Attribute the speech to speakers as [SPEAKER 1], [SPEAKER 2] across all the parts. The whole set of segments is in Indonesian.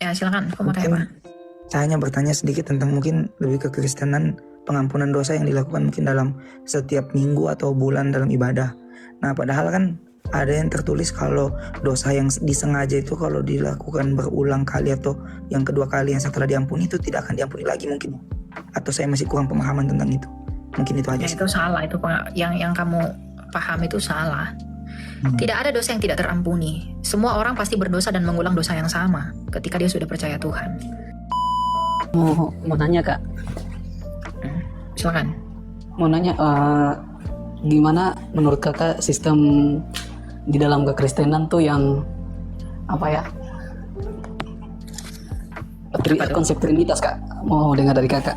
[SPEAKER 1] Ya silakan, kamu mau tanya apa?
[SPEAKER 2] Mungkin saya hanya bertanya sedikit tentang mungkin lebih ke Kristenan, pengampunan dosa yang dilakukan mungkin dalam setiap minggu atau bulan dalam ibadah. Nah, padahal kan ada yang tertulis kalau dosa yang disengaja itu kalau dilakukan berulang kali atau yang kedua kali yang setelah diampuni itu tidak akan diampuni lagi mungkin. Atau saya masih kurang pemahaman tentang itu. Mungkin itu aja
[SPEAKER 1] Ya,
[SPEAKER 2] sih.
[SPEAKER 1] itu salah, itu yang kamu paham itu salah. Tidak ada dosa yang tidak terampuni. Semua orang pasti berdosa dan mengulang dosa yang sama ketika dia sudah percaya Tuhan.
[SPEAKER 3] Mau nanya Kak,
[SPEAKER 1] Silakan.
[SPEAKER 3] mau nanya gimana menurut Kakak sistem di dalam kekristenan tuh yang apa ya? Konsep Trinitas Kak, mau dengar dari Kakak.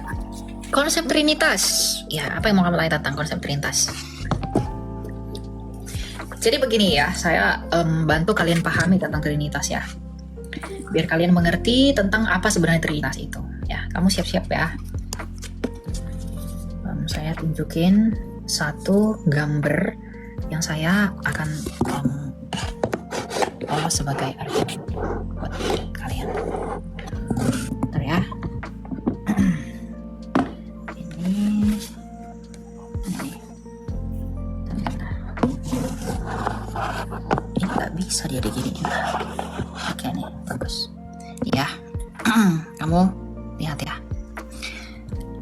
[SPEAKER 1] Konsep Trinitas. Ya, apa yang mau kamu tanya tentang konsep Trinitas? Jadi begini ya, saya bantu kalian pahami tentang Trinitas ya. Biar kalian mengerti tentang apa sebenarnya Trinitas itu. Ya, kamu siap-siap ya. Saya tunjukin satu gambar yang saya akan olah sebagai argumen buat kalian. Bentar ya. Ini nggak bisa dia diginiin. Oke nih, bagus. Ya, kamu lihat ya.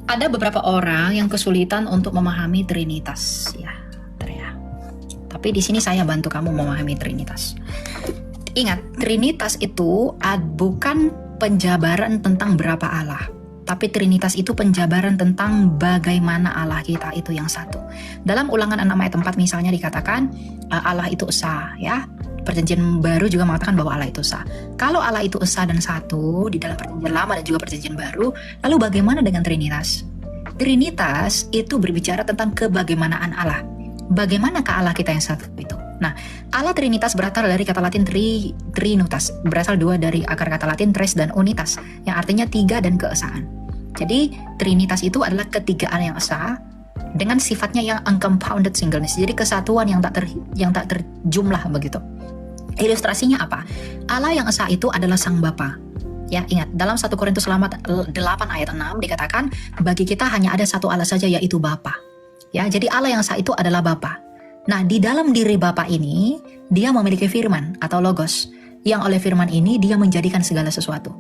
[SPEAKER 1] Ada beberapa orang yang kesulitan untuk memahami Trinitas, ya, ya. Tapi di sini saya bantu kamu memahami Trinitas. Ingat, Trinitas itu bukan penjabaran tentang berapa Allah, tapi Trinitas itu penjabaran tentang bagaimana Allah kita itu yang satu. Dalam Ulangan 6 ayat 4 misalnya dikatakan Allah itu esa, ya. Perjanjian baru juga mengatakan bahwa Allah itu esa. Kalau Allah itu esa dan satu di dalam perjanjian lama dan juga perjanjian baru, lalu bagaimana dengan Trinitas? Trinitas itu berbicara tentang kebagaimanaan Allah. Bagaimanakah Allah kita yang satu itu? Nah, Allah Trinitas berasal dari kata Latin trinutas, berasal dua dari akar kata Latin tres dan unitas, yang artinya tiga dan keesaan. Jadi Trinitas itu adalah ketigaan yang esa dengan sifatnya yang uncompounded singleness. Jadi kesatuan yang tak terjumlah begitu. Ilustrasinya apa? Allah yang esa itu adalah Sang Bapa. Ya, ingat, dalam 1 Korintus 8 ayat 6 dikatakan, bagi kita hanya ada satu Allah saja, yaitu Bapa. Ya, jadi Allah yang esa itu adalah Bapa. Nah, di dalam diri Bapa ini, dia memiliki firman atau logos, yang oleh firman ini dia menjadikan segala sesuatu.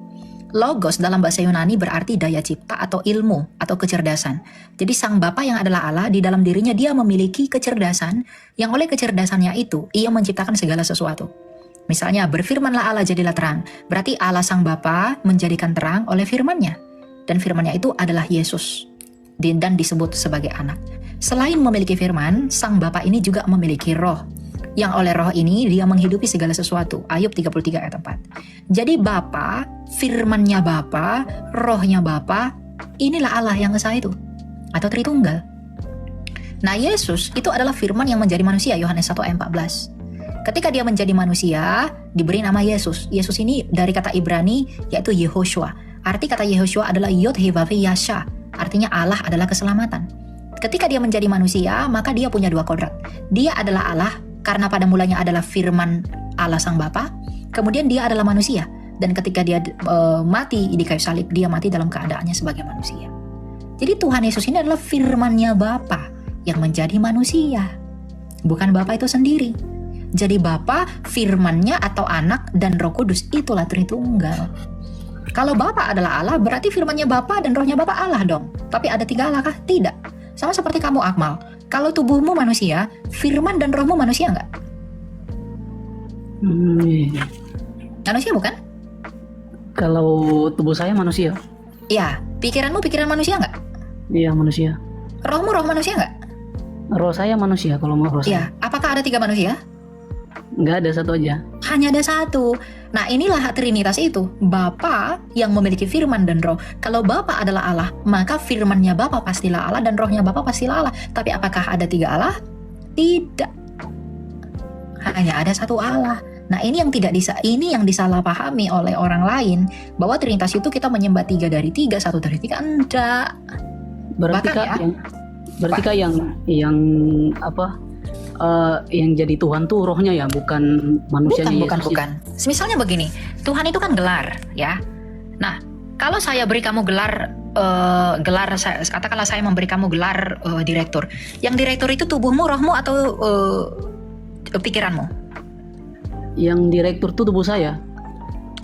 [SPEAKER 1] Logos dalam bahasa Yunani berarti daya cipta atau ilmu atau kecerdasan. Jadi Sang Bapa yang adalah Allah, di dalam dirinya dia memiliki kecerdasan, yang oleh kecerdasannya itu, ia menciptakan segala sesuatu. Misalnya, berfirmanlah Allah jadilah terang. Berarti Allah Sang Bapa menjadikan terang oleh firman-Nya. Dan firman-Nya itu adalah Yesus. Dan disebut sebagai anak. Selain memiliki firman, Sang Bapa ini juga memiliki roh. Yang oleh roh ini dia menghidupi segala sesuatu. Ayub 33 ayat 4. Jadi Bapa, firman-Nya Bapa, rohnya Bapa, inilah Allah yang esa itu. Atau Tritunggal. Nah, Yesus itu adalah firman yang menjadi manusia, Yohanes 1 ayat 14. Ketika dia menjadi manusia, diberi nama Yesus. Yesus ini dari kata Ibrani, yaitu Yehoshua. Arti kata Yehoshua adalah Yod He Vav He Yasha. Artinya Allah adalah keselamatan. Ketika dia menjadi manusia, maka dia punya dua kodrat. Dia adalah Allah, karena pada mulanya adalah firman Allah Sang Bapa. Kemudian dia adalah manusia. Dan ketika dia mati di kayu salib, dia mati dalam keadaannya sebagai manusia. Jadi Tuhan Yesus ini adalah firman-Nya Bapa yang menjadi manusia. Bukan Bapa itu sendiri. Jadi Bapa, firman-Nya atau anak dan Roh Kudus itulah Tritunggal. Kalau Bapa adalah Allah, berarti firman-Nya Bapa dan rohnya Bapa Allah dong. Tapi ada tiga Allah kah? Tidak. Sama seperti kamu, Akmal. Kalau tubuhmu manusia, firman dan rohmu manusia nggak? Manusia bukan?
[SPEAKER 3] Kalau tubuh saya manusia.
[SPEAKER 1] Iya. Pikiranmu pikiran manusia nggak?
[SPEAKER 3] Iya, manusia.
[SPEAKER 1] Rohmu roh manusia nggak?
[SPEAKER 3] Roh saya manusia kalau mau roh
[SPEAKER 1] Iya.
[SPEAKER 3] saya.
[SPEAKER 1] Apakah ada tiga manusia?
[SPEAKER 3] Nggak ada, satu aja.
[SPEAKER 1] Hanya ada satu. Nah, inilah Trinitas itu. Bapa yang memiliki firman dan roh. Kalau Bapa adalah Allah, maka firman-Nya Bapa pastilah Allah dan rohnya Bapa pastilah Allah. Tapi apakah ada tiga Allah? Tidak. Hanya ada satu Allah. Nah, ini yang disalahpahami oleh orang lain, bahwa Trinitas itu kita menyembah tiga dari tiga, satu dari tiga. Enggak.
[SPEAKER 3] Berarti Kak, yang apa? Yang jadi Tuhan tuh rohnya ya, bukan manusianya.
[SPEAKER 1] Bukan. Misalnya begini, Tuhan itu kan gelar, ya. Nah, kalau saya beri kamu gelar, katakanlah saya memberi kamu gelar direktur. Yang direktur itu tubuhmu, rohmu, atau pikiranmu?
[SPEAKER 3] Yang direktur tuh tubuh saya.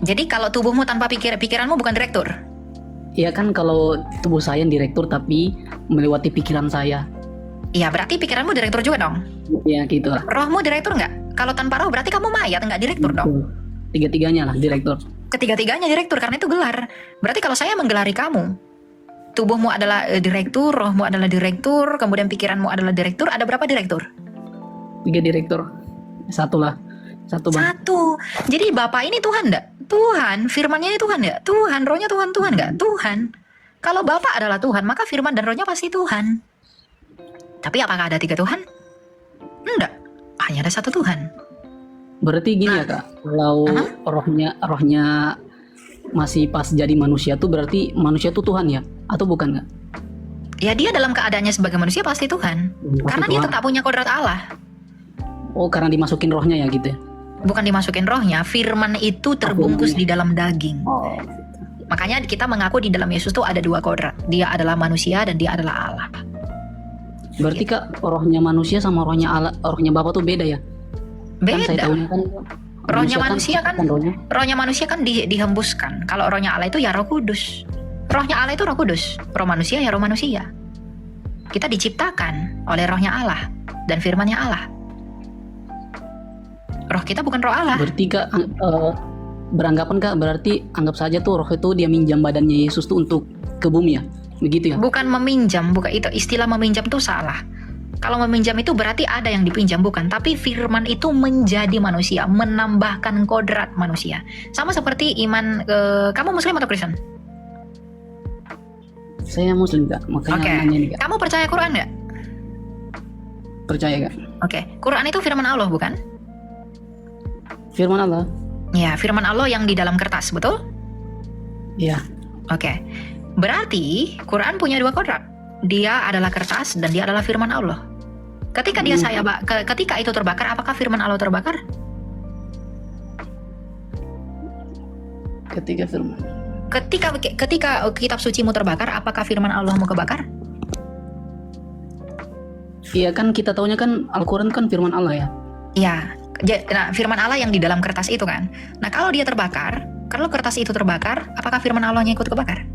[SPEAKER 1] Jadi kalau tubuhmu tanpa pikiranmu bukan direktur?
[SPEAKER 3] Iya kan, kalau tubuh saya yang direktur tapi melewati pikiran saya.
[SPEAKER 1] Iya, berarti pikiranmu direktur juga dong?
[SPEAKER 3] Ya gitu lah.
[SPEAKER 1] Rohmu direktur nggak? Kalau tanpa roh berarti kamu mayat, nggak direktur dong?
[SPEAKER 3] Tiga-tiganya lah direktur.
[SPEAKER 1] Ketiga-tiganya direktur, karena itu gelar. Berarti kalau saya menggelari kamu, tubuhmu adalah direktur, rohmu adalah direktur, kemudian pikiranmu adalah direktur, ada berapa direktur?
[SPEAKER 3] 3 direktur. Satu lah. Satu bang.
[SPEAKER 1] Satu. Jadi Bapak ini Tuhan nggak? Tuhan. Firman-Nya ini Tuhan nggak? Tuhan. Rohnya Tuhan nggak? Tuhan. Kalau Bapak adalah Tuhan, maka firman dan rohnya pasti Tuhan. Tapi apakah ada 3 Tuhan? Enggak. Hanya ada 1 Tuhan.
[SPEAKER 3] Berarti gini ya Kak, kalau rohnya masih pas jadi manusia tuh berarti manusia tuh Tuhan ya? Atau bukan Kak?
[SPEAKER 1] Ya dia dalam keadaannya sebagai manusia pasti Tuhan.
[SPEAKER 3] Pasti
[SPEAKER 1] Karena dia
[SPEAKER 3] Tuhan.
[SPEAKER 1] tetap punya kodrat Allah.
[SPEAKER 3] Oh, karena dimasukin rohnya ya gitu ya?
[SPEAKER 1] Bukan dimasukin rohnya, firman itu terbungkus di dalam daging.
[SPEAKER 3] Oh.
[SPEAKER 1] Makanya kita mengaku di dalam Yesus tuh ada 2 kodrat. Dia adalah manusia dan dia adalah Allah.
[SPEAKER 3] Berarti Kak, rohnya manusia sama rohnya Allah, rohnya Bapa tuh beda ya? Kan saya
[SPEAKER 1] Beda.
[SPEAKER 3] tahunya kan
[SPEAKER 1] Rohnya manusia kan,
[SPEAKER 3] rohnya.
[SPEAKER 1] rohnya manusia kan dihembuskan. Kalau rohnya Allah itu ya Roh Kudus. Rohnya Allah itu Roh Kudus. Roh manusia ya Roh manusia. Kita diciptakan oleh rohnya Allah dan firmannya Allah. Roh kita bukan roh Allah.
[SPEAKER 3] Berarti Kak, beranggapan Kak, berarti anggap saja tuh roh itu dia minjam badannya Yesus tuh untuk ke bumi ya? Begitu ya?
[SPEAKER 1] Bukan meminjam, bukan itu. Istilah meminjam itu salah. Kalau meminjam itu berarti ada yang dipinjam, bukan. Tapi firman itu menjadi manusia, menambahkan kodrat manusia. Sama seperti iman, kamu Muslim atau Kristen?
[SPEAKER 3] Saya Muslim Kak, makanya
[SPEAKER 1] Oke.
[SPEAKER 3] nanya nih Kak.
[SPEAKER 1] Kamu percaya Quran nggak?
[SPEAKER 3] Percaya Kak?
[SPEAKER 1] Oke. Quran itu firman Allah, bukan?
[SPEAKER 3] Firman Allah?
[SPEAKER 1] Ya, firman Allah yang di dalam kertas, betul?
[SPEAKER 3] Iya.
[SPEAKER 1] Oke. Berarti Quran punya 2 kodrat. Dia adalah kertas dan dia adalah firman Allah. Ketika ketika itu terbakar, apakah firman Allah terbakar?
[SPEAKER 3] Ketika firman.
[SPEAKER 1] Ketika kitab sucimu terbakar, apakah firman Allahmu kebakar?
[SPEAKER 3] Iya kan, kita taunya kan Al-Quran kan firman Allah ya.
[SPEAKER 1] Iya. Nah, firman Allah yang di dalam kertas itu kan. Nah, kalau dia terbakar, kalau kertas itu terbakar, apakah firman Allahnya ikut kebakar?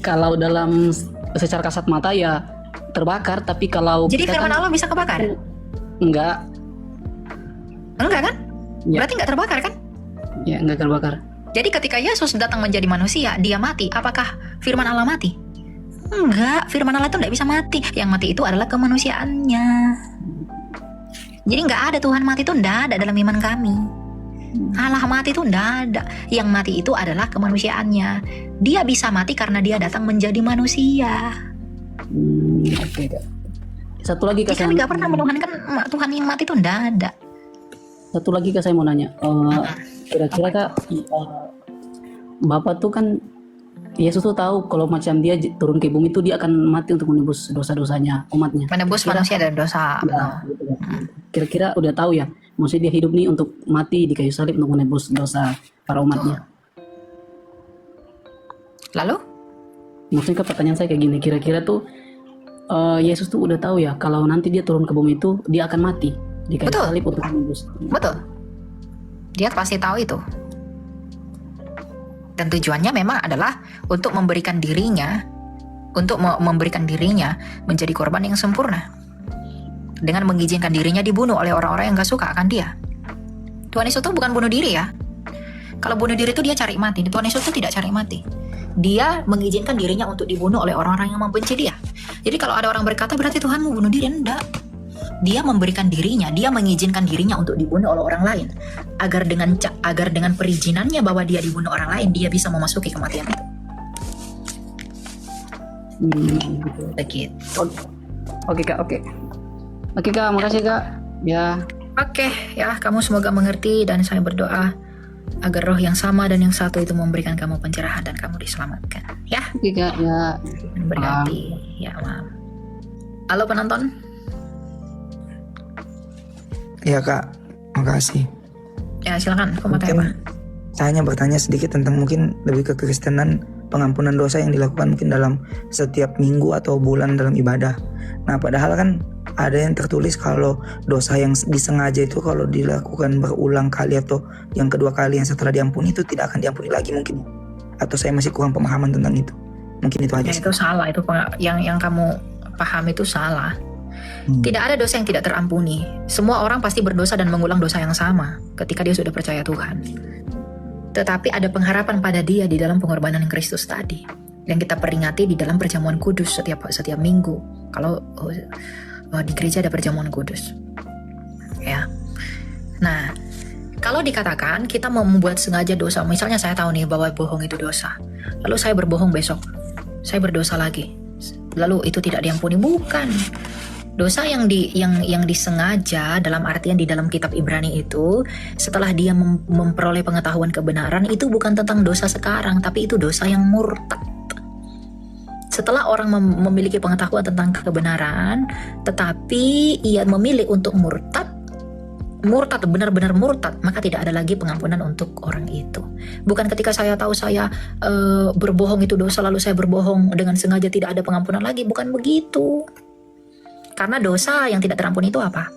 [SPEAKER 3] Kalau dalam secara kasat mata ya terbakar, tapi kalau
[SPEAKER 1] Jadi
[SPEAKER 3] kita
[SPEAKER 1] firman
[SPEAKER 3] kan
[SPEAKER 1] Allah bisa kebakar?
[SPEAKER 3] enggak,
[SPEAKER 1] Enggak kan?
[SPEAKER 3] Ya.
[SPEAKER 1] Berarti nggak terbakar kan?
[SPEAKER 3] ya enggak terbakar.
[SPEAKER 1] Jadi ketika Yesus datang menjadi manusia, dia mati. Apakah firman Allah mati? Enggak, firman Allah itu nggak bisa mati. Yang mati itu adalah kemanusiaannya. Jadi nggak ada Tuhan mati itu nggak ada dalam iman kami. Allah mati itu nggak ada. Yang mati itu adalah kemanusiaannya. Dia bisa mati karena dia datang menjadi manusia.
[SPEAKER 3] Oke Kak. Satu lagi Kak,
[SPEAKER 1] Kita nggak pernah menuhankan Tuhan yang mati itu nggak ada.
[SPEAKER 3] Satu lagi Kak, saya mau nanya. Kira-kira Kak, Bapak tuh kan Yesus tuh tahu kalau macam dia turun ke bumi itu dia akan mati untuk menebus dosa-dosanya umatnya.
[SPEAKER 1] Menebus manusia dari dosa.
[SPEAKER 3] Ya, gitu kan. Kira-kira udah tahu ya, maksudnya dia hidup nih untuk mati di kayu salib untuk menebus dosa para umatnya.
[SPEAKER 1] Lalu?
[SPEAKER 3] Maksudnya Kak, pertanyaan saya kayak gini, kira-kira tuh Yesus tuh udah tahu ya kalau nanti dia turun ke bumi itu dia akan mati di kayu
[SPEAKER 1] Betul.
[SPEAKER 3] salib untuk menebus.
[SPEAKER 1] Betul. Dia pasti tahu itu. Dan tujuannya memang adalah untuk memberikan dirinya, memberikan dirinya menjadi korban yang sempurna. Dengan mengizinkan dirinya dibunuh oleh orang-orang yang gak suka akan dia. Tuhan Yesus itu bukan bunuh diri ya. Kalau bunuh diri itu dia cari mati. Tuhan Yesus itu tidak cari mati. Dia mengizinkan dirinya untuk dibunuh oleh orang-orang yang membenci dia. Jadi kalau ada orang berkata berarti Tuhan mau bunuh diri, enggak. Dia memberikan dirinya, dia mengizinkan dirinya untuk dibunuh oleh orang lain, agar dengan perizinannya bahwa dia dibunuh orang lain, dia bisa memasuki kematian itu. Begitu.
[SPEAKER 3] Oke Kak, oke. Oke Kak, makasih Kak. Ya.
[SPEAKER 1] Oke, ya, kamu semoga mengerti dan saya berdoa agar roh yang sama dan yang satu itu memberikan kamu pencerahan dan kamu diselamatkan. Ya,
[SPEAKER 3] Oke Kak, ya.
[SPEAKER 1] berganti. Ya, maaf. Halo penonton.
[SPEAKER 2] Ya Kak, makasih.
[SPEAKER 1] Ya, silakan. Kamu mau tanya apa?
[SPEAKER 2] Saya hanya bertanya sedikit tentang mungkin lebih ke Kristenan, pengampunan dosa yang dilakukan mungkin dalam setiap minggu atau bulan dalam ibadah. Nah, padahal kan ada yang tertulis kalau dosa yang disengaja itu kalau dilakukan berulang kali atau yang kedua kali yang setelah diampuni itu tidak akan diampuni lagi mungkin. Atau saya masih kurang pemahaman tentang itu. Mungkin itu aja
[SPEAKER 1] Ya,
[SPEAKER 2] sih.
[SPEAKER 1] itu salah, itu yang kamu paham itu salah. Tidak ada dosa yang tidak terampuni. Semua orang pasti berdosa dan mengulang dosa yang sama ketika dia sudah percaya Tuhan. Tetapi ada pengharapan pada dia di dalam pengorbanan Kristus tadi, yang kita peringati di dalam perjamuan kudus setiap minggu. Kalau di gereja ada perjamuan kudus, ya. Nah, kalau dikatakan kita mau membuat sengaja dosa, misalnya saya tahu nih bahwa bohong itu dosa, lalu saya berbohong besok, saya berdosa lagi, lalu itu tidak diampuni, bukan. Dosa yang disengaja dalam artian di dalam kitab Ibrani itu setelah dia memperoleh pengetahuan kebenaran itu bukan tentang dosa sekarang, tapi itu dosa yang murtad. Setelah orang memiliki pengetahuan tentang kebenaran tetapi ia memilih untuk murtad benar-benar murtad, maka tidak ada lagi pengampunan untuk orang itu. Bukan ketika saya tahu saya berbohong itu dosa lalu saya berbohong dengan sengaja tidak ada pengampunan lagi, bukan begitu. Karena dosa yang tidak terampuni itu apa?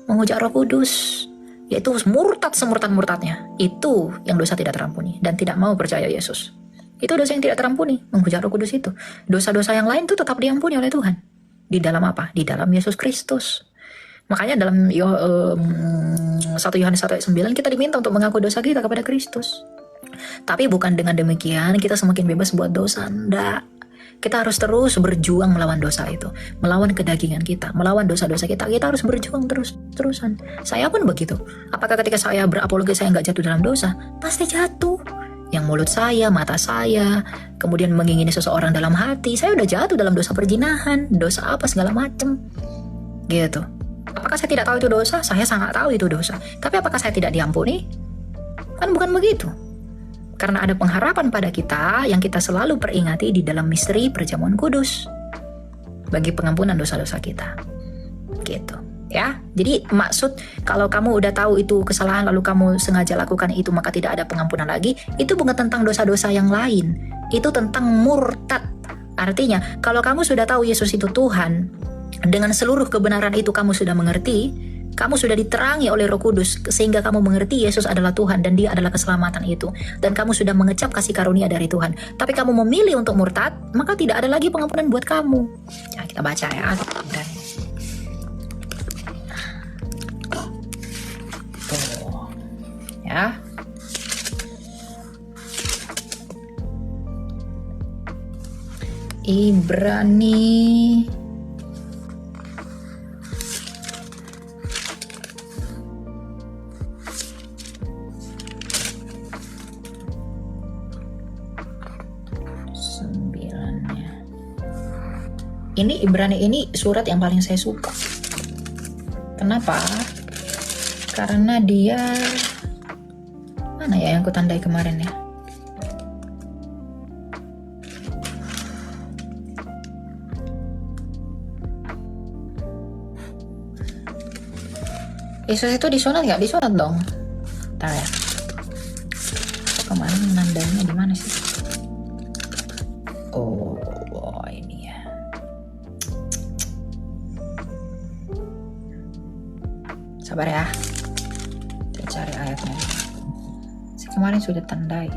[SPEAKER 1] Menghujat Roh Kudus, yaitu murtad semurtad-murtadnya. Itu yang dosa tidak terampuni dan tidak mau percaya Yesus. Itu dosa yang tidak terampuni, menghujat Roh Kudus itu. Dosa-dosa yang lain itu tetap diampuni oleh Tuhan. Di dalam apa? Di dalam Yesus Kristus. Makanya dalam 1 Yohanes 1 ayat 9 kita diminta untuk mengaku dosa kita kepada Kristus. Tapi bukan dengan demikian kita semakin bebas buat dosa. Enggak. Kita harus terus berjuang melawan dosa itu, melawan kedagingan kita, melawan dosa-dosa kita. Kita harus berjuang terus-terusan. Saya pun begitu. Apakah ketika saya berapologi saya nggak jatuh dalam dosa? Pasti jatuh. Yang mulut saya, mata saya, kemudian mengingini seseorang dalam hati, saya udah jatuh dalam dosa perzinahan, dosa apa segala macem, gitu. Apakah saya tidak tahu itu dosa? Saya sangat tahu itu dosa. Tapi apakah saya tidak diampuni? Kan bukan begitu. Karena ada pengharapan pada kita yang kita selalu peringati di dalam misteri perjamuan kudus bagi pengampunan dosa-dosa kita, gitu ya. Jadi maksud kalau kamu udah tahu itu kesalahan lalu kamu sengaja lakukan itu maka tidak ada pengampunan lagi, itu bukan tentang dosa-dosa yang lain, itu tentang murtad. Artinya kalau kamu sudah tahu Yesus itu Tuhan, dengan seluruh kebenaran itu kamu sudah mengerti, kamu sudah diterangi oleh Roh Kudus sehingga kamu mengerti Yesus adalah Tuhan dan Dia adalah keselamatan itu, dan kamu sudah mengecap kasih karunia dari Tuhan. Tapi kamu memilih untuk murtad, maka tidak ada lagi pengampunan buat kamu. Ya, kita baca ya. Tuh. Ya. Ibrani 9-nya. Ini Ibrani ini surat yang paling saya suka. Kenapa? Karena dia mana ya yang ku tandai kemarin ya? Yesus itu disunat nggak? Disunat dong. Ntar ya. Kemarin nandainya di mana sih? Oh, ini ya. Sabar ya. Kita cari ayatnya. Saya kemarin sudah tandai.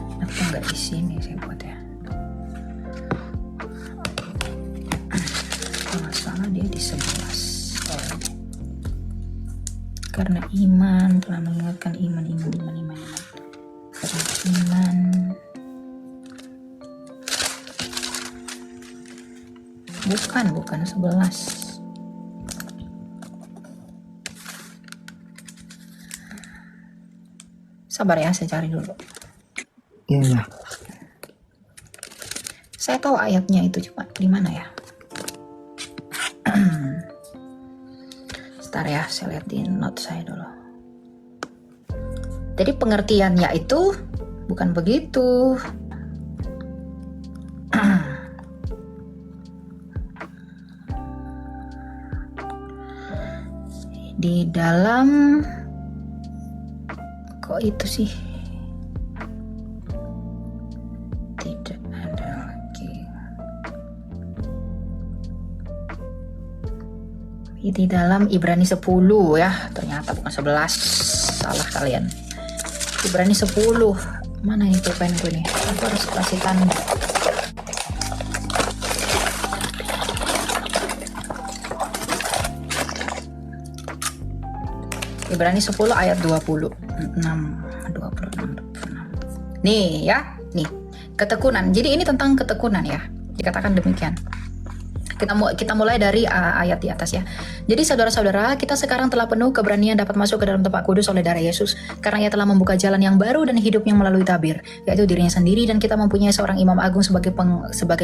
[SPEAKER 1] Kenapa nggak di sini saya buat ya? Kalau nggak salah dia di 11. Karena iman telah mengingatkan iman. Karena iman bukan 11. Sabar ya, saya cari dulu.
[SPEAKER 2] Iya.
[SPEAKER 1] Saya tahu ayatnya itu cuma di mana ya? Sebentar ya, saya lihat di note saya dulu. Jadi pengertiannya itu bukan begitu. Di dalam Kok itu sih? Tidak ada lagi. Di dalam Ibrani 10 ya, ternyata bukan 11. Salah kalian. Ibrani 10. Mana ini pulpenku nih? Aku harus kasih tanda. Ibrani 10 ayat 26. Nih ya, nih. Ketekunan. Jadi ini tentang ketekunan ya. Dikatakan demikian. Kita mulai dari ayat di atas ya. Jadi saudara-saudara, kita sekarang telah penuh keberanian dapat masuk ke dalam tempat kudus oleh darah Yesus, karena Ia telah membuka jalan yang baru dan hidupnya melalui tabir, yaitu dirinya sendiri, dan kita mempunyai seorang imam agung sebagai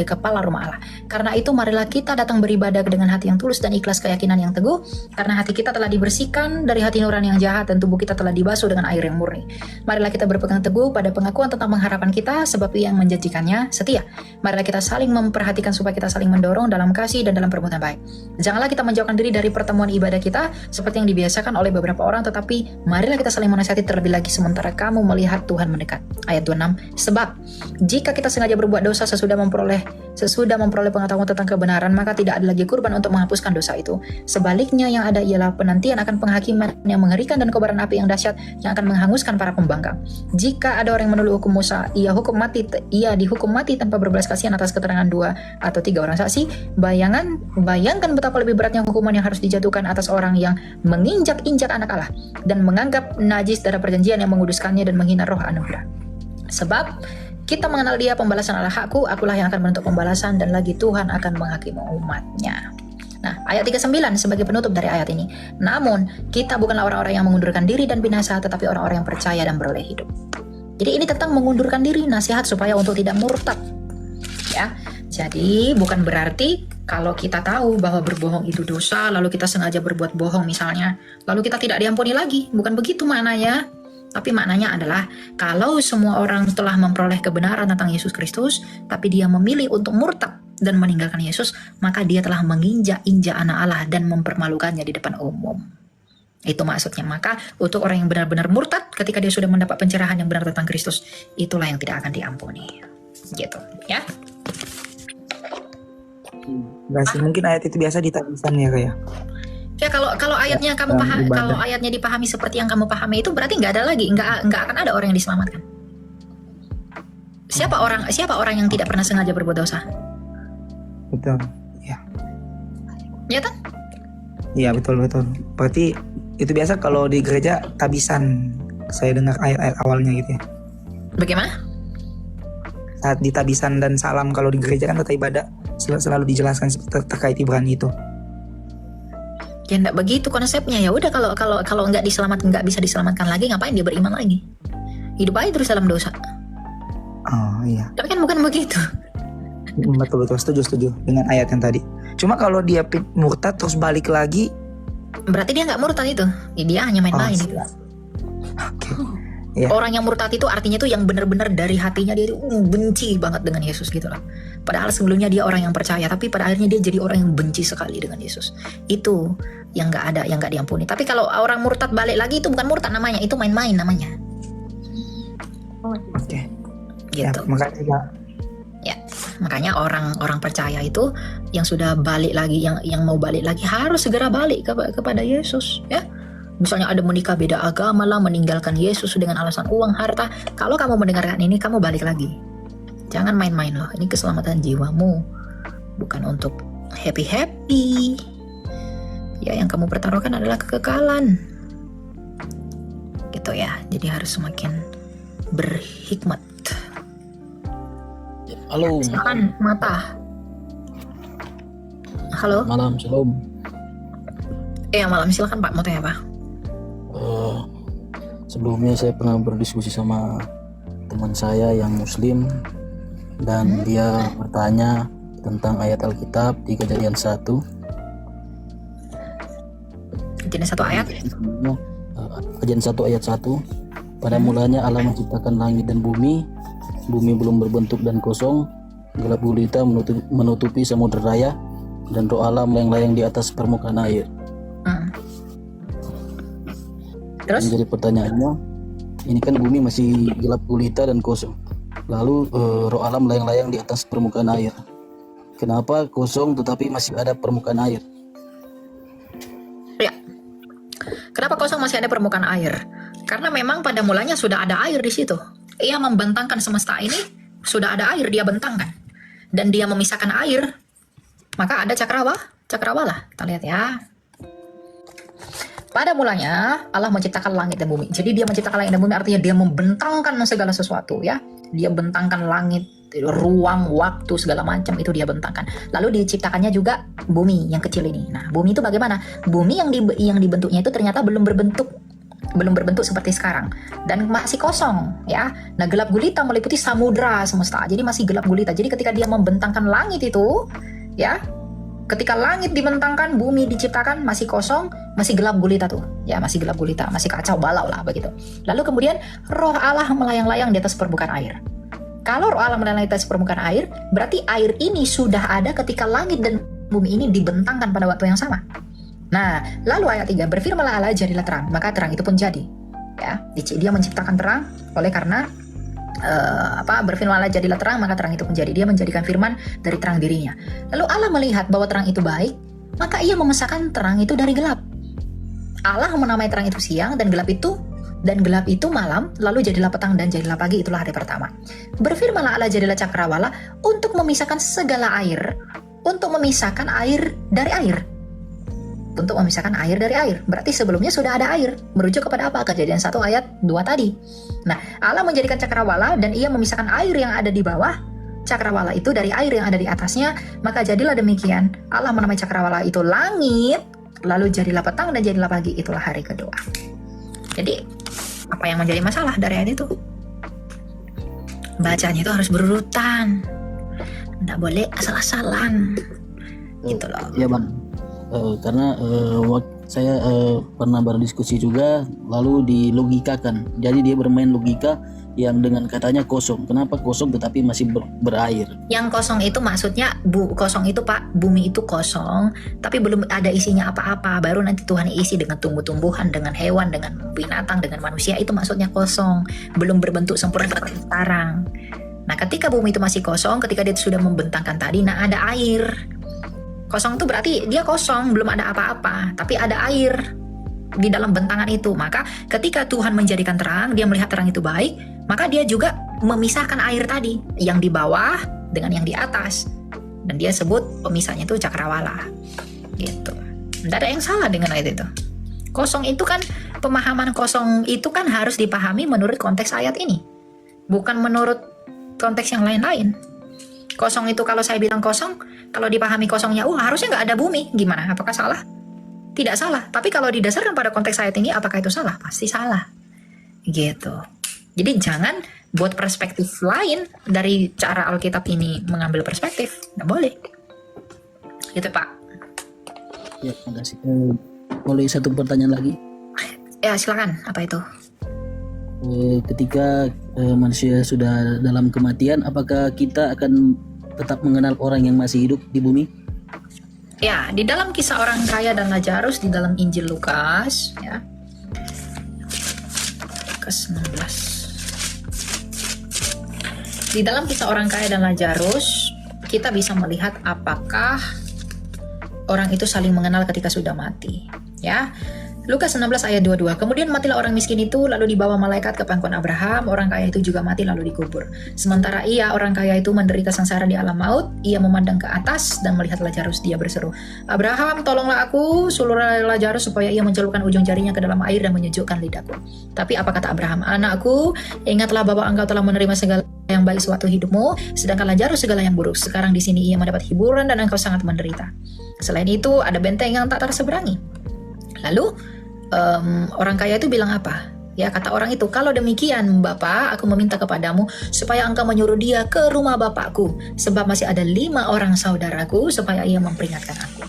[SPEAKER 1] kepala rumah Allah. Karena itu marilah kita datang beribadah dengan hati yang tulus dan ikhlas, keyakinan yang teguh, karena hati kita telah dibersihkan dari hati nurani yang jahat dan tubuh kita telah dibasuh dengan air yang murni. Marilah kita berpegang teguh pada pengakuan tentang pengharapan kita, sebab Ia yang menjanjikannya setia. Marilah kita saling memperhatikan supaya kita saling mendorong dalam kasih dan dalam perbuatan baik. Janganlah kita menjauhkan diri dari pertemuan ibadah kita seperti yang dibiasakan oleh beberapa orang, tetapi marilah kita saling menasihati terlebih lagi sementara kamu melihat Tuhan mendekat. Ayat 26. Sebab jika kita sengaja berbuat dosa sesudah memperoleh pengetahuan tentang kebenaran, maka tidak ada lagi kurban untuk menghapuskan dosa itu. Sebaliknya yang ada ialah penantian akan penghakiman yang mengerikan dan kobaran api yang dahsyat yang akan menghanguskan para pembangkang. Jika ada orang yang menolak hukum Musa, ia dihukum mati tanpa berbelas kasihan atas keterangan 2 atau 3 orang saksi. Bayangkan betapa lebih beratnya hukuman yang harus dijatuhkan atas orang yang menginjak-injak anak Allah dan menganggap najis darah perjanjian yang menguduskannya dan menghina roh anugerah. Sebab kita mengenal Dia, pembalasan Allah hakku, akulah yang akan menuntut pembalasan, dan lagi Tuhan akan menghakimi umatnya. Nah, ayat 39 sebagai penutup dari ayat ini. Namun, kita bukanlah orang-orang yang mengundurkan diri dan binasa, tetapi orang-orang yang percaya dan beroleh hidup. Jadi ini tentang mengundurkan diri, nasihat supaya untuk tidak murtad. Ya, jadi bukan berarti kalau kita tahu bahwa berbohong itu dosa, lalu kita sengaja berbuat bohong misalnya, lalu kita tidak diampuni lagi. Bukan begitu maknanya. Tapi maknanya adalah kalau semua orang telah memperoleh kebenaran tentang Yesus Kristus, tapi dia memilih untuk murtad dan meninggalkan Yesus, maka dia telah menginjak-injak anak Allah dan mempermalukannya di depan umum. Itu maksudnya. Maka untuk orang yang benar-benar murtad, ketika dia sudah mendapat pencerahan yang benar tentang Kristus, itulah yang tidak akan diampuni. Gitu ya.
[SPEAKER 2] Berarti mungkin ayat itu biasa ditabisan ya kayak.
[SPEAKER 1] Ya kalau ayatnya kamu paham, kalau ayatnya dipahami seperti yang kamu pahami itu berarti nggak ada lagi, nggak akan ada orang yang diselamatkan. Siapa orang yang tidak pernah sengaja berbuat dosa?
[SPEAKER 2] Betul. Ya.
[SPEAKER 1] Ya kan?
[SPEAKER 2] Iya betul. Berarti itu biasa kalau di gereja tabisan. Saya dengar ayat-ayat awalnya gitu ya.
[SPEAKER 1] Bagaimana?
[SPEAKER 2] Saat di tabisan dan salam kalau di gereja kan tata ibadah selalu dijelaskan terkait Ibrani itu.
[SPEAKER 1] Ya enggak begitu konsepnya. Ya udah kalau nggak bisa diselamatkan lagi, ngapain dia beriman lagi? Hidup aja terus dalam dosa.
[SPEAKER 2] Oh iya.
[SPEAKER 1] Tapi kan bukan begitu.
[SPEAKER 2] Betul setuju dengan ayat yang tadi. Cuma kalau dia murtad terus balik lagi,
[SPEAKER 1] berarti dia nggak murtad itu. Ya, dia hanya main-main itu.
[SPEAKER 2] Oke. Yeah.
[SPEAKER 1] Orang yang murtad itu artinya itu yang benar-benar dari hatinya dia itu benci banget dengan Yesus gitu loh. Padahal sebelumnya dia orang yang percaya, tapi pada akhirnya dia jadi orang yang benci sekali dengan Yesus. Itu yang nggak diampuni. Tapi kalau orang murtad balik lagi itu bukan murtad namanya, itu main-main namanya.
[SPEAKER 2] Oke.
[SPEAKER 1] Gitu. Ya, makanya orang percaya itu yang sudah balik lagi, yang mau balik lagi harus segera balik kepada Yesus, ya. Misalnya ada menikah beda agama lah, meninggalkan Yesus dengan alasan uang, harta. Kalau kamu mendengarkan ini, kamu balik lagi. Jangan main-main loh. Ini keselamatan jiwamu, bukan untuk happy-happy. Ya, yang kamu pertaruhkan adalah kekekalan. Gitu ya. Jadi harus semakin berhikmat.
[SPEAKER 4] Halo.
[SPEAKER 1] Silakan Mata. Halo.
[SPEAKER 4] Malam, shalom.
[SPEAKER 1] Malam, silakan Pak. Mau tanya apa?
[SPEAKER 4] Sebelumnya saya pernah berdiskusi sama teman saya yang Muslim, dan dia bertanya tentang ayat Alkitab di Kejadian 1.
[SPEAKER 1] Kejadian 1 ayat?
[SPEAKER 4] Kejadian 1 ayat 1. Pada mulanya Allah menciptakan langit dan bumi. Bumi belum berbentuk dan kosong. Gelap gulita menutupi samudera raya, dan roh Allah melayang-layang di atas permukaan air.
[SPEAKER 1] Terus?
[SPEAKER 4] Jadi pertanyaannya, Ini kan bumi masih gelap gulita dan kosong. Lalu roh alam melayang-layang di atas permukaan air. Kenapa kosong tetapi masih ada permukaan air?
[SPEAKER 1] Ya. Kenapa kosong masih ada permukaan air? Karena memang pada mulanya sudah ada air di situ. Ia membentangkan semesta ini, sudah ada air, dia bentangkan. Dan dia memisahkan air, maka ada cakrawala. Kita lihat ya. Pada mulanya Allah menciptakan langit dan bumi. Jadi dia menciptakan langit dan bumi artinya dia membentangkan segala sesuatu ya. Dia bentangkan langit, ruang, waktu, segala macam itu dia bentangkan. Lalu diciptakannya juga bumi yang kecil ini. Nah, bumi itu bagaimana? Bumi yang dibentuknya itu ternyata belum berbentuk seperti sekarang dan masih kosong ya. Nah, gelap gulita meliputi samudra semesta. Jadi masih gelap gulita. Jadi ketika dia membentangkan langit itu ya, ketika langit dibentangkan, bumi diciptakan, masih kosong, masih gelap gulita tuh. Ya, masih gelap gulita, masih kacau balau lah begitu. Lalu kemudian roh Allah melayang-layang di atas permukaan air. Kalau roh Allah melayang-layang di atas permukaan air, berarti air ini sudah ada ketika langit dan bumi ini dibentangkan pada waktu yang sama. Nah, lalu ayat 3, berfirmanlah Allah, jadilah terang, maka terang itu pun jadi. Ya, dia menciptakan terang oleh karena berfirmanlah jadilah terang, maka terang itu pun jadi. Dia menjadikan firman dari terang dirinya. Lalu Allah melihat bahwa terang itu baik, maka ia memisahkan terang itu dari gelap. Allah menamai terang itu siang dan gelap itu malam, lalu jadilah petang dan jadilah pagi, itulah hari pertama. Berfirmanlah Allah, jadilah cakrawala untuk memisahkan segala air, untuk memisahkan air dari air. Untuk memisahkan air dari air. Berarti sebelumnya sudah ada air. Merujuk kepada apa? Kejadian 1 ayat 2 tadi. Nah, Allah menjadikan cakrawala dan ia memisahkan air yang ada di bawah cakrawala itu dari air yang ada di atasnya. Maka jadilah demikian. Allah menamai cakrawala itu langit, lalu jadilah petang dan jadilah pagi, itulah hari kedua. Jadi, apa yang menjadi masalah dari ayat itu? Bacanya itu harus berurutan. Nggak boleh asal-asalan. Gitu loh.
[SPEAKER 4] Ya bang, karena saya pernah berdiskusi juga, lalu dilogikakan. Jadi dia bermain logika yang dengan katanya kosong. Kenapa kosong tetapi masih berair? Yang
[SPEAKER 1] kosong itu maksudnya kosong itu Pak, bumi itu kosong, tapi belum ada isinya apa-apa. Baru nanti Tuhan isi dengan tumbuh-tumbuhan, dengan hewan, dengan binatang, dengan manusia. Itu maksudnya kosong, belum berbentuk sempurna seperti sekarang. Nah, ketika bumi itu masih kosong, ketika dia sudah membentangkan tadi, nah ada air. Kosong itu berarti dia kosong, belum ada apa-apa, tapi ada air di dalam bentangan itu. Maka ketika Tuhan menjadikan terang, dia melihat terang itu baik, maka dia juga memisahkan air tadi, yang di bawah dengan yang di atas. Dan dia sebut pemisahnya itu cakrawala. Gitu. Tidak ada yang salah dengan ayat itu. Kosong itu kan, pemahaman kosong itu kan harus dipahami menurut konteks ayat ini. Bukan menurut konteks yang lain-lain. Kosong itu kalau saya bilang kosong, kalau dipahami kosongnya, harusnya nggak ada bumi. Gimana? Apakah salah? Tidak salah. Tapi kalau didasarkan pada konteks ayat ini, apakah itu salah? Pasti salah. Gitu. Jadi jangan buat perspektif lain dari cara Alkitab ini mengambil perspektif. Nggak boleh. Gitu Pak.
[SPEAKER 4] Ya, terima kasih. Boleh satu pertanyaan lagi?
[SPEAKER 1] Ya silakan. Apa itu?
[SPEAKER 4] Ketika manusia sudah dalam kematian, apakah kita akan tetap mengenal orang yang masih hidup di bumi?
[SPEAKER 1] Ya, di dalam kisah orang kaya dan Lazarus di dalam Injil Lukas, ya, Lukas 19. Di dalam kisah orang kaya dan Lazarus, kita bisa melihat apakah orang itu saling mengenal ketika sudah mati. Ya. Lukas 16 ayat 22. Kemudian matilah orang miskin itu, lalu dibawa malaikat ke pangkuan Abraham. Orang kaya itu juga mati lalu dikubur. Sementara orang kaya itu menderita sengsara di alam maut, ia memandang ke atas dan melihat Lazarus. Dia berseru, "Abraham, tolonglah aku, suluhlah Lazarus supaya ia mencelupkan ujung jarinya ke dalam air dan menyejukkan lidahku." Tapi apa kata Abraham? "Anakku, ingatlah bahwa engkau telah menerima segala yang baik sewaktu hidupmu, sedangkan Lazarus segala yang buruk. Sekarang di sini ia mendapat hiburan dan engkau sangat menderita. Selain itu, ada benteng yang tak terseberangi." Lalu orang kaya itu bilang apa? Ya, kata orang itu, "Kalau demikian Bapak, aku meminta kepadamu supaya engkau menyuruh dia ke rumah bapakku, sebab masih ada 5 orang saudaraku, supaya ia memperingatkan aku."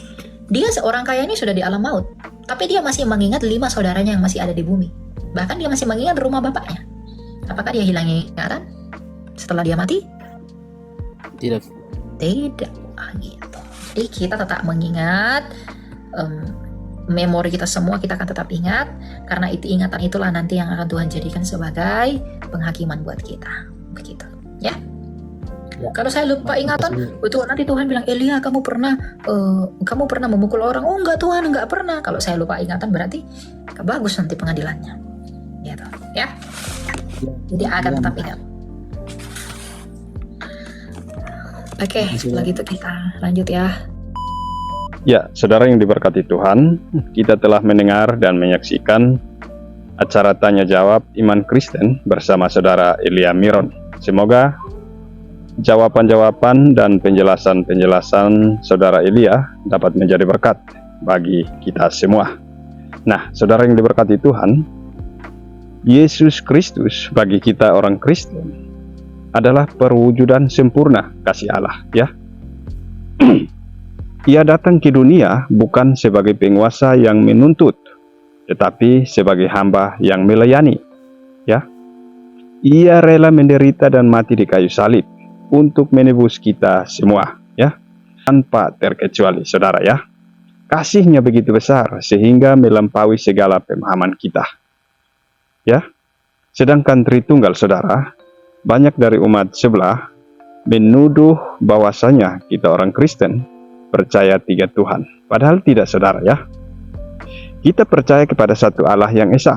[SPEAKER 1] Dia seorang kaya ini sudah di alam maut, tapi dia masih mengingat 5 saudaranya yang masih ada di bumi. Bahkan dia masih mengingat rumah bapaknya. Apakah dia hilang ingatan setelah dia mati?
[SPEAKER 4] Tidak.
[SPEAKER 1] Tidak. Gitu. Jadi kita tetap mengingat memori kita semua, kita akan tetap ingat, karena itu ingatan itulah nanti yang akan Tuhan jadikan sebagai penghakiman buat kita. Begitu, ya.
[SPEAKER 4] Ya.
[SPEAKER 1] Kalau saya lupa ingatan, betul nanti Tuhan bilang, Elia kamu pernah memukul orang? Oh enggak Tuhan, enggak pernah. Kalau saya lupa ingatan berarti gak bagus nanti pengadilannya. Gitu, ya. Jadi akan tetap ingat. Oke, kalau gitu kita lanjut ya.
[SPEAKER 5] Ya, saudara yang diberkati Tuhan, kita telah mendengar dan menyaksikan acara tanya jawab iman Kristen bersama saudara Elia Miron. Semoga jawaban-jawaban dan penjelasan-penjelasan saudara Elia dapat menjadi berkat bagi kita semua. Nah, saudara yang diberkati Tuhan, Yesus Kristus bagi kita orang Kristen adalah perwujudan sempurna kasih Allah, ya. Ia datang ke dunia bukan sebagai penguasa yang menuntut, tetapi sebagai hamba yang melayani, ya. Ia rela menderita dan mati di kayu salib untuk menebus kita semua, ya, tanpa terkecuali, saudara, ya. Kasihnya begitu besar sehingga melampaui segala pemahaman kita, ya. Sedangkan Tritunggal, saudara, banyak dari umat sebelah menuduh bahwasanya kita orang Kristen percaya 3 Tuhan. Padahal tidak, saudara, ya. Kita percaya kepada satu Allah yang esa,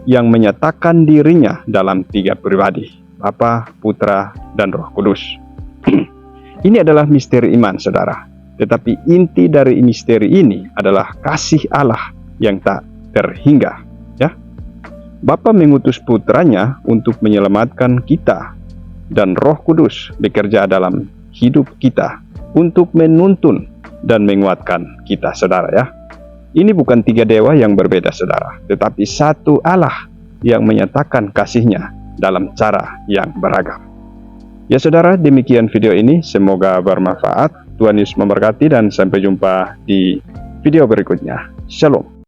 [SPEAKER 5] yang menyatakan dirinya dalam 3 pribadi, Bapa, Putra, dan Roh Kudus. Ini adalah misteri iman, saudara. Tetapi inti dari misteri ini adalah kasih Allah yang tak terhingga, ya. Bapa mengutus putranya untuk menyelamatkan kita, dan Roh Kudus bekerja dalam hidup kita untuk menuntun dan menguatkan kita, saudara, ya. Ini bukan 3 dewa yang berbeda, saudara, tetapi satu Allah yang menyatakan kasihnya dalam cara yang beragam. Ya, saudara, demikian video ini, semoga bermanfaat. Tuhan Yesus memberkati dan sampai jumpa di video berikutnya. Shalom.